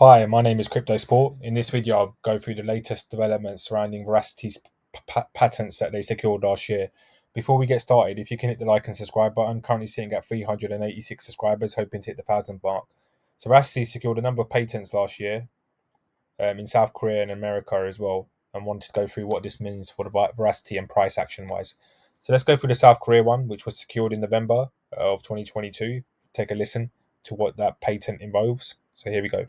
Hi, my name is Crypto Sport. In this video, I'll go through the latest developments surrounding Veracity's patents that they secured last year. Before we get started, if you can hit the like and subscribe button, currently sitting at 386 subscribers, hoping to hit the 1,000 mark. So Verasity secured a number of patents last year in South Korea and America as well, and wanted to go through what this means for the Veracity and price action wise. So let's go through the South Korea one, which was secured in November of 2022. Take a listen to what that patent involves. So here we go.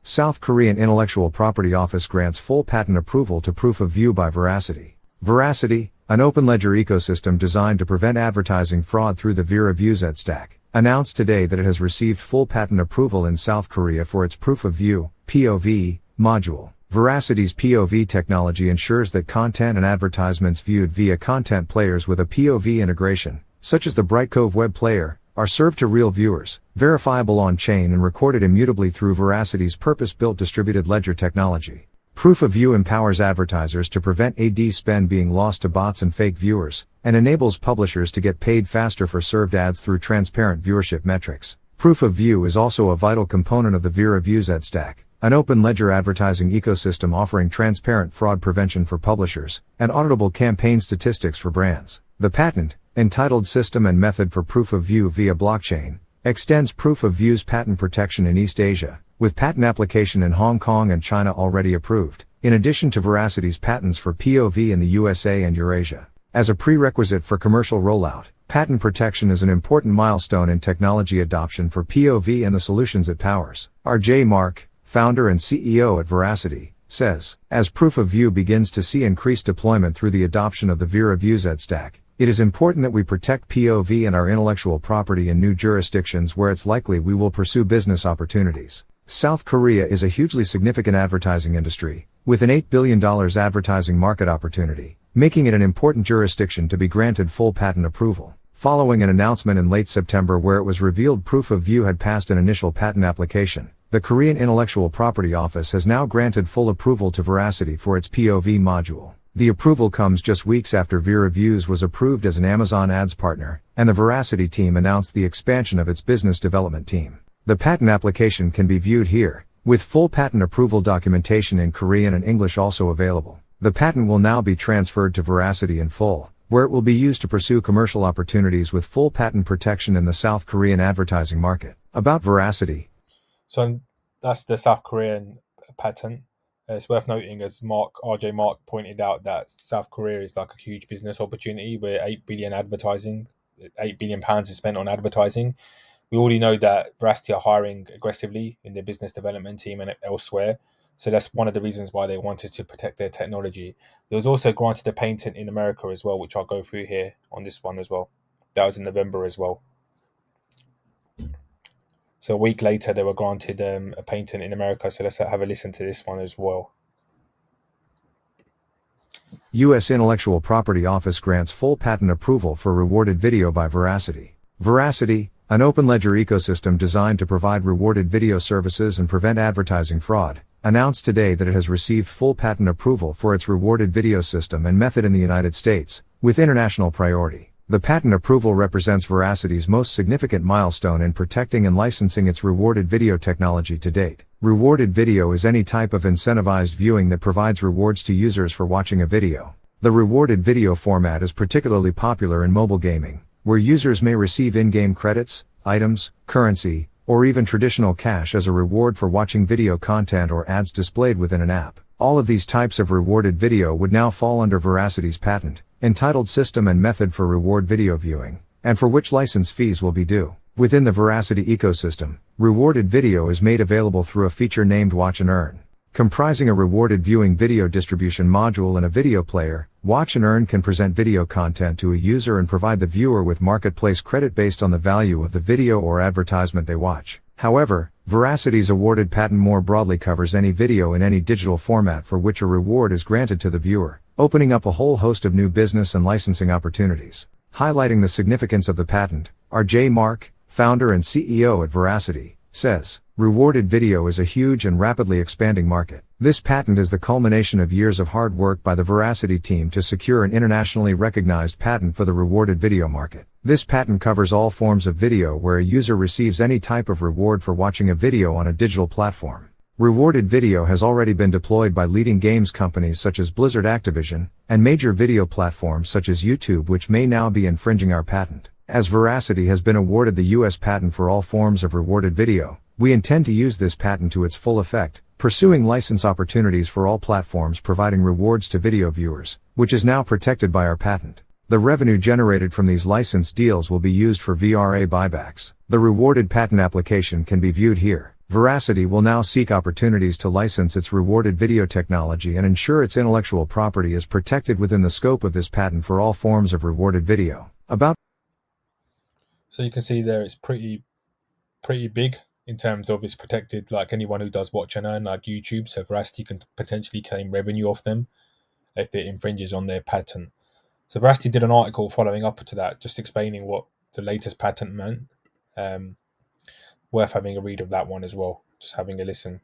South Korean Intellectual Property Office grants full patent approval to Proof of View by Verasity. Verasity, an open ledger ecosystem designed to prevent advertising fraud through the VeraViewZ stack, announced today that it has received full patent approval in South Korea for its Proof of View (POV) module. Veracity's POV technology ensures that content and advertisements viewed via content players with a POV integration, such as the Brightcove web player, are served to real viewers, verifiable on-chain and recorded immutably through Veracity's purpose-built distributed ledger technology. Proof of View empowers advertisers to prevent ad spend being lost to bots and fake viewers, and enables publishers to get paid faster for served ads through transparent viewership metrics. Proof of View is also a vital component of the VeraViewZ stack, an open ledger advertising ecosystem offering transparent fraud prevention for publishers, and auditable campaign statistics for brands. The patent, entitled System and Method for Proof of View via Blockchain, extends Proof of View's patent protection in East Asia, with patent application in Hong Kong and China already approved, in addition to Veracity's patents for POV in the USA and Eurasia. As a prerequisite for commercial rollout, patent protection is an important milestone in technology adoption for POV and the solutions it powers. R.J. Mark, founder and CEO at Verasity, says, as Proof of View begins to see increased deployment through the adoption of the VeraViewZ stack, it is important that we protect POV and our intellectual property in new jurisdictions where it's likely we will pursue business opportunities. South Korea is a hugely significant advertising industry, with an $8 billion advertising market opportunity, making it an important jurisdiction to be granted full patent approval. Following an announcement in late September where it was revealed Proof of View had passed an initial patent application, the Korean Intellectual Property Office has now granted full approval to Veracity for its POV module. The approval comes just weeks after VeraViewZ was approved as an Amazon Ads partner, and the Veracity team announced the expansion of its business development team. The patent application can be viewed here, with full patent approval documentation in Korean and English also available. The patent will now be transferred to Veracity in full, where it will be used to pursue commercial opportunities with full patent protection in the South Korean advertising market. About Veracity. So that's the South Korean patent. It's worth noting, as RJ Mark pointed out, that South Korea is like a huge business opportunity where 8 billion pounds is spent on advertising. We already know that Veracity are hiring aggressively in their business development team and elsewhere. So that's one of the reasons why they wanted to protect their technology. There was also granted a patent in America as well, which I'll go through here on this one as well. That was in November as well. So a week later, they were granted a patent in America. So let's have a listen to this one as well. U.S. Intellectual Property Office grants full patent approval for rewarded video by Veracity. Veracity, an open ledger ecosystem designed to provide rewarded video services and prevent advertising fraud, announced today that it has received full patent approval for its rewarded video system and method in the United States, with international priority. The patent approval represents Veracity's most significant milestone in protecting and licensing its rewarded video technology to date. Rewarded video is any type of incentivized viewing that provides rewards to users for watching a video. The rewarded video format is particularly popular in mobile gaming, where users may receive in-game credits, items, currency, or even traditional cash as a reward for watching video content or ads displayed within an app. All of these types of rewarded video would now fall under Veracity's patent, entitled System and Method for Reward Video Viewing, and for which license fees will be due. Within the Veracity ecosystem, rewarded video is made available through a feature named Watch and Earn. Comprising a rewarded viewing video distribution module and a video player, Watch and Earn can present video content to a user and provide the viewer with marketplace credit based on the value of the video or advertisement they watch. However, Veracity's awarded patent more broadly covers any video in any digital format for which a reward is granted to the viewer, opening up a whole host of new business and licensing opportunities. Highlighting the significance of the patent, R.J. Mark, founder and CEO at Veracity, says, rewarded video is a huge and rapidly expanding market. This patent is the culmination of years of hard work by the Verasity team to secure an internationally recognized patent for the rewarded video market. This patent covers all forms of video where a user receives any type of reward for watching a video on a digital platform. Rewarded video has already been deployed by leading games companies such as Blizzard, Activision, and major video platforms such as YouTube, which may now be infringing our patent. As Verasity has been awarded the US patent for all forms of rewarded video, we intend to use this patent to its full effect, pursuing license opportunities for all platforms providing rewards to video viewers, which is now protected by our patent. The revenue generated from these license deals will be used for VRA buybacks. The rewarded patent application can be viewed here. Verasity will now seek opportunities to license its rewarded video technology and ensure its intellectual property is protected within the scope of this patent for all forms of rewarded video. So you can see there it's pretty big in terms of it's protected, like anyone who does watch and earn, like YouTube, so Verasity can potentially claim revenue off them if it infringes on their patent. So Verasity did an article following up to that, just explaining what the latest patent meant. Worth having a read of that one as well, just having a listen.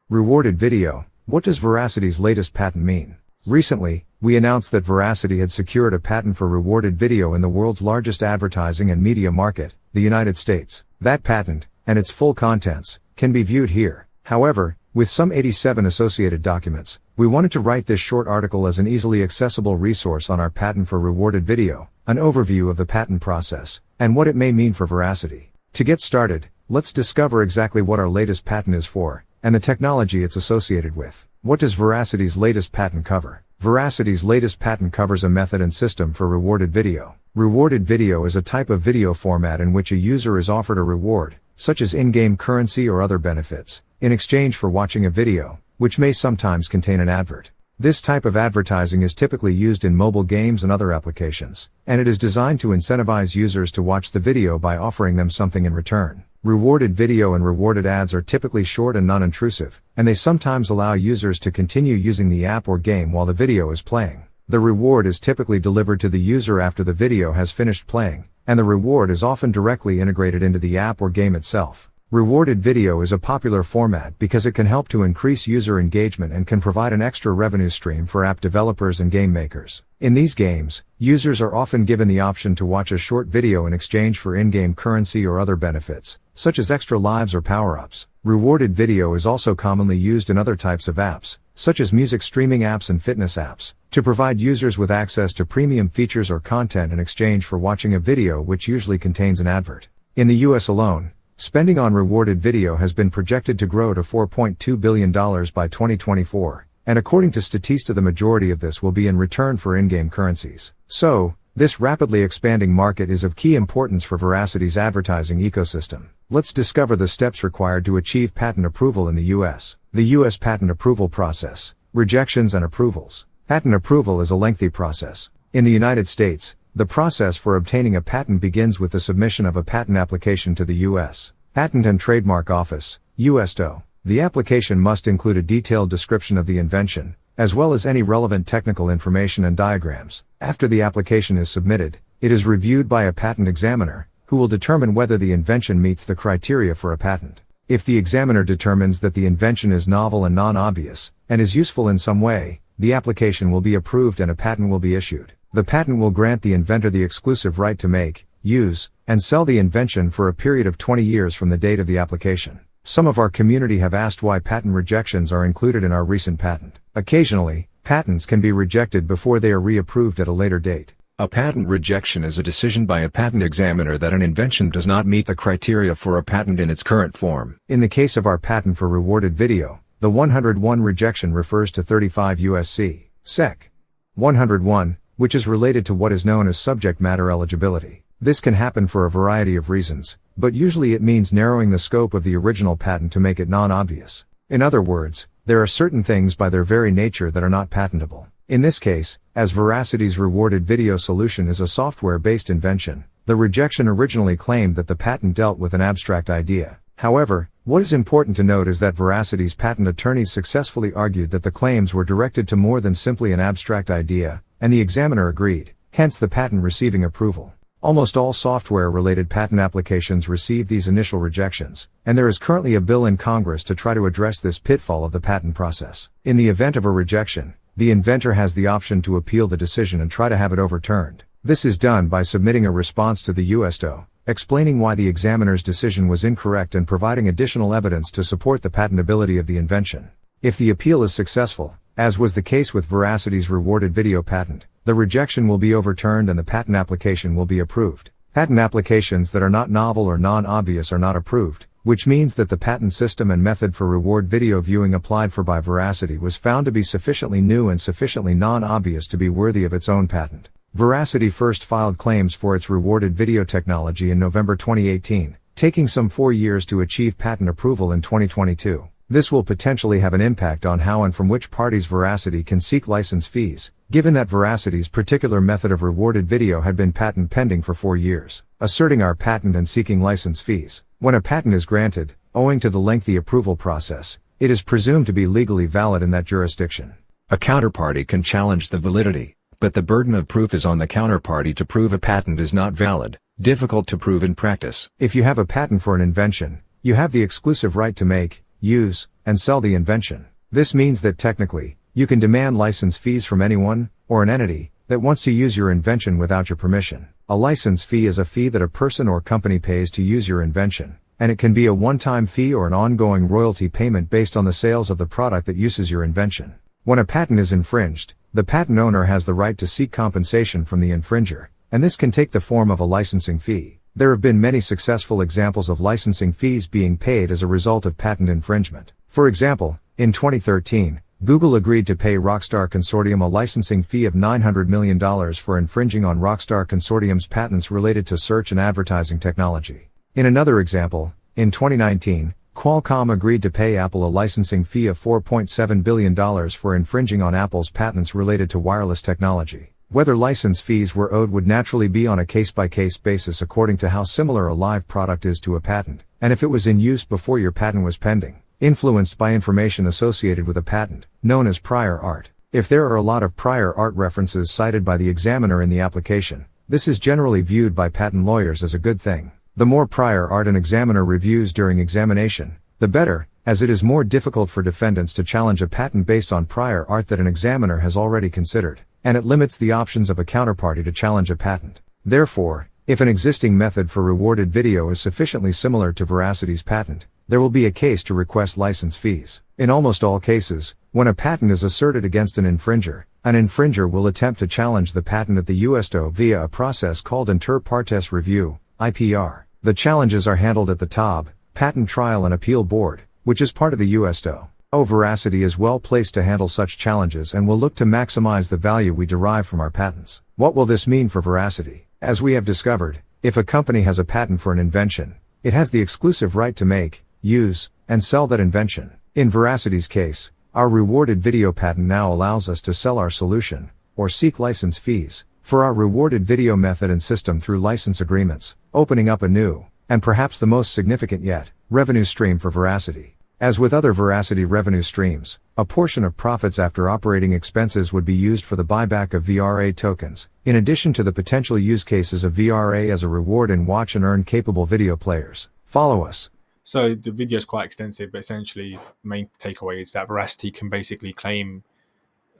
Rewarded video. What does Veracity's latest patent mean? Recently, we announced that Verasity had secured a patent for rewarded video in the world's largest advertising and media market, the United States. That patent, and its full contents, can be viewed here. However, with some 87 associated documents, we wanted to write this short article as an easily accessible resource on our patent for rewarded video, an overview of the patent process, and what it may mean for Verasity. To get started, let's discover exactly what our latest patent is for, and the technology it's associated with. What does Veracity's latest patent cover? Veracity's latest patent covers a method and system for rewarded video. Rewarded video is a type of video format in which a user is offered a reward, such as in-game currency or other benefits, in exchange for watching a video, which may sometimes contain an advert. This type of advertising is typically used in mobile games and other applications, and it is designed to incentivize users to watch the video by offering them something in return. Rewarded video and rewarded ads are typically short and non-intrusive, and they sometimes allow users to continue using the app or game while the video is playing. The reward is typically delivered to the user after the video has finished playing, and the reward is often directly integrated into the app or game itself. Rewarded video is a popular format because it can help to increase user engagement and can provide an extra revenue stream for app developers and game makers. In these games, users are often given the option to watch a short video in exchange for in-game currency or other benefits, such as extra lives or power-ups. Rewarded video is also commonly used in other types of apps, such as music streaming apps and fitness apps, to provide users with access to premium features or content in exchange for watching a video which usually contains an advert. In the US alone, spending on rewarded video has been projected to grow to $4.2 billion by 2024, and according to Statista the majority of this will be in return for in-game currencies. So, this rapidly expanding market is of key importance for Veracity's advertising ecosystem. Let's discover the steps required to achieve patent approval in the US. The US patent approval process. Rejections and approvals. Patent approval is a lengthy process. In the United States, the process for obtaining a patent begins with the submission of a patent application to the U.S. Patent and Trademark Office, USDO. The application must include a detailed description of the invention, as well as any relevant technical information and diagrams. After the application is submitted, it is reviewed by a patent examiner, who will determine whether the invention meets the criteria for a patent. If the examiner determines that the invention is novel and non-obvious, and is useful in some way, the application will be approved and a patent will be issued. The patent will grant the inventor the exclusive right to make, use, and sell the invention for a period of 20 years from the date of the application. Some of our community have asked why patent rejections are included in our recent patent. Occasionally, patents can be rejected before they are reapproved at a later date. A patent rejection is a decision by a patent examiner that an invention does not meet the criteria for a patent in its current form. In the case of our patent for rewarded video, the 101 rejection refers to 35 U.S.C. Sec. 101, which is related to what is known as subject matter eligibility. This can happen for a variety of reasons, but usually it means narrowing the scope of the original patent to make it non-obvious. In other words, there are certain things by their very nature that are not patentable. In this case, as Veracity's rewarded video solution is a software-based invention, the rejection originally claimed that the patent dealt with an abstract idea. However, what is important to note is that Veracity's patent attorneys successfully argued that the claims were directed to more than simply an abstract idea, and the examiner agreed, hence the patent receiving approval. Almost all software-related patent applications receive these initial rejections, and there is currently a bill in Congress to try to address this pitfall of the patent process. In the event of a rejection, the inventor has the option to appeal the decision and try to have it overturned. This is done by submitting a response to the USDO, explaining why the examiner's decision was incorrect and providing additional evidence to support the patentability of the invention. If the appeal is successful, as was the case with Veracity's rewarded video patent, the rejection will be overturned and the patent application will be approved. Patent applications that are not novel or non-obvious are not approved, which means that the patent system and method for reward video viewing applied for by Verasity was found to be sufficiently new and sufficiently non-obvious to be worthy of its own patent. Verasity first filed claims for its rewarded video technology in November 2018, taking some 4 years to achieve patent approval in 2022. This will potentially have an impact on how and from which parties Verasity can seek license fees, given that Veracity's particular method of rewarded video had been patent pending for 4 years. Asserting our patent and seeking license fees. When a patent is granted, owing to the lengthy approval process, it is presumed to be legally valid in that jurisdiction. A counterparty can challenge the validity, but the burden of proof is on the counterparty to prove a patent is not valid, difficult to prove in practice. If you have a patent for an invention, you have the exclusive right to make, use, and sell the invention. This means that technically, you can demand license fees from anyone, or an entity, that wants to use your invention without your permission. A license fee is a fee that a person or company pays to use your invention, and it can be a one-time fee or an ongoing royalty payment based on the sales of the product that uses your invention. When a patent is infringed, the patent owner has the right to seek compensation from the infringer, and this can take the form of a licensing fee. There have been many successful examples of licensing fees being paid as a result of patent infringement. For example, in 2013, Google agreed to pay Rockstar Consortium a licensing fee of $900 million for infringing on Rockstar Consortium's patents related to search and advertising technology. In another example, in 2019, Qualcomm agreed to pay Apple a licensing fee of $4.7 billion for infringing on Apple's patents related to wireless technology. Whether license fees were owed would naturally be on a case-by-case basis according to how similar a live product is to a patent, and if it was in use before your patent was pending, influenced by information associated with a patent, known as prior art. If there are a lot of prior art references cited by the examiner in the application, this is generally viewed by patent lawyers as a good thing. The more prior art an examiner reviews during examination, the better, as it is more difficult for defendants to challenge a patent based on prior art that an examiner has already considered, and it limits the options of a counterparty to challenge a patent. Therefore, if an existing method for rewarded video is sufficiently similar to Veracity's patent, there will be a case to request license fees. In almost all cases, when a patent is asserted against an infringer will attempt to challenge the patent at the USDO via a process called inter partes review, IPR. The challenges are handled at the TAB, Patent Trial and Appeal Board, which is part of the USDO. Verasity is well placed to handle such challenges and will look to maximize the value we derive from our patents. What will this mean for Verasity? As we have discovered, if a company has a patent for an invention, it has the exclusive right to make, use, and sell that invention. In Veracity's case, our rewarded video patent now allows us to sell our solution, or seek license fees, for our rewarded video method and system through license agreements, opening up a new, and perhaps the most significant yet, revenue stream for Verasity. As with other Verasity revenue streams, a portion of profits after operating expenses would be used for the buyback of VRA tokens, in addition to the potential use cases of VRA as a reward in watch and earn capable video players. Follow us. So the video is quite extensive, but essentially the main takeaway is that Verasity can basically claim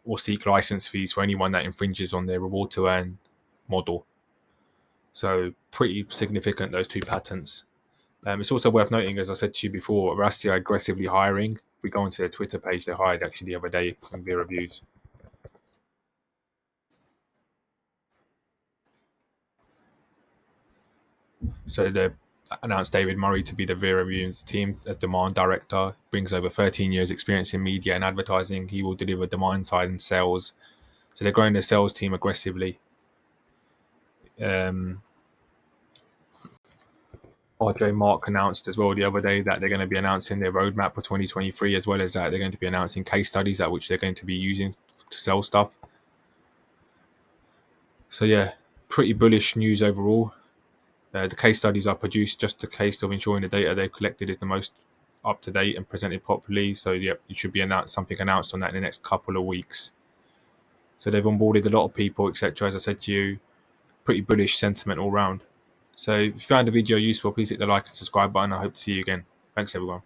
or seek license fees for anyone that infringes on their reward to earn model. So pretty significant, those two patents. It's also worth noting, as I said to you before, Verasity are aggressively hiring. If we go onto their Twitter page, they hired actually the other day in their reviews. So they announced David Murray to be the Vera Reviews team as demand director. Brings over 13 years experience in media and advertising. He will deliver demand side and sales. So they're growing their sales team aggressively. RJ Mark announced as well the other day that they're going to be announcing their roadmap for 2023, as well as that they're going to be announcing case studies at which they're going to be using to sell stuff. So yeah, pretty bullish news overall. The case studies are produced just a case of ensuring the data they've collected is the most up to date and presented properly. So yeah, it should be something announced on that in the next couple of weeks. So they've onboarded a lot of people, etc. As I said to you, pretty bullish sentiment all round. So if you found the video useful, please hit the like and subscribe button. I hope to see you again. Thanks everyone.